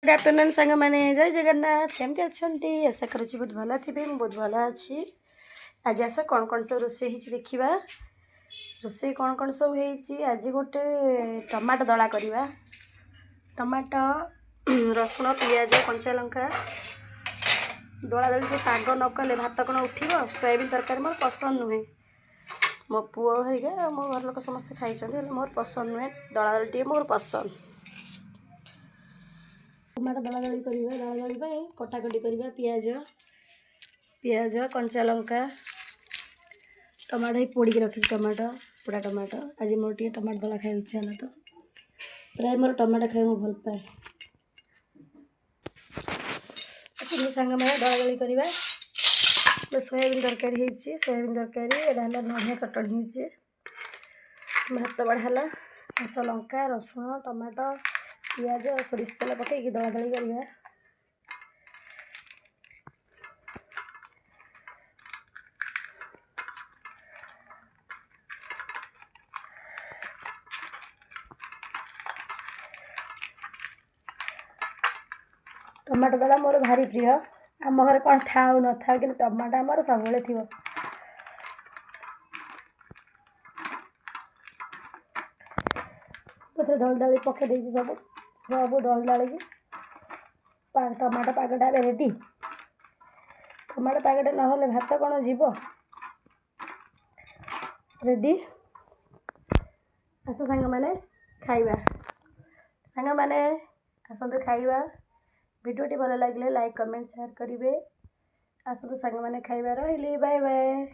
Good afternoon सांग मैंने जय जगन्नाथ केमती अच्छा आशा कर बहुत भल थे मुझे बहुत भल अच्छी आज आस कौन सब रोसे देखा रोसे कौन सब हो आज गोटे टमाटो दला करवा टमाटो रसुण पियाज कंचा लंका दला दली जो पाग न कले भात कौन उठो सोयाबीन तरकारी मोर पसंद नुहे मो पुओ हरिका मो घर लोक समस्ते खाई मोर पसंद नुहे दला दली टे मोर पसंद टमाटो दला दली करवा दला दली कटाकटी करवा पियाज पियाज कंचा लंका टमाटो ही पोड़ी रखी टमाटो पोड़ा टमाटो आज मोर टे टमाटो दला खाई इच्छा है तो प्राय मोर टमाटो खाई मुझे भल पाए अच्छे सांग मैंने दला दली करवा सोयाबीन तरकारी सोयाबीन तरकारी एटा नड़िया चटणी भात बढ़ा घास लंका रसुण टमाटो पियाज सोरिष तेल पकईकि दला दली करवा टमाटो दला मोर भारी प्रिय आम घर कौन थाऊ न था कि टमाटो आमर सब थी दल दली पकई सब सब दल दली टमाटो पागटा रेडी टमाटो पागटा ना भात कौन जीव रेडी आस सांग मैंने खाइबा सांग मैंने आसतु खाइबा वीडियोटी भल लगे लाइक कमेंट शेयर करेंगे आसतु सांग मैंने खाइबा रही बाय बाय।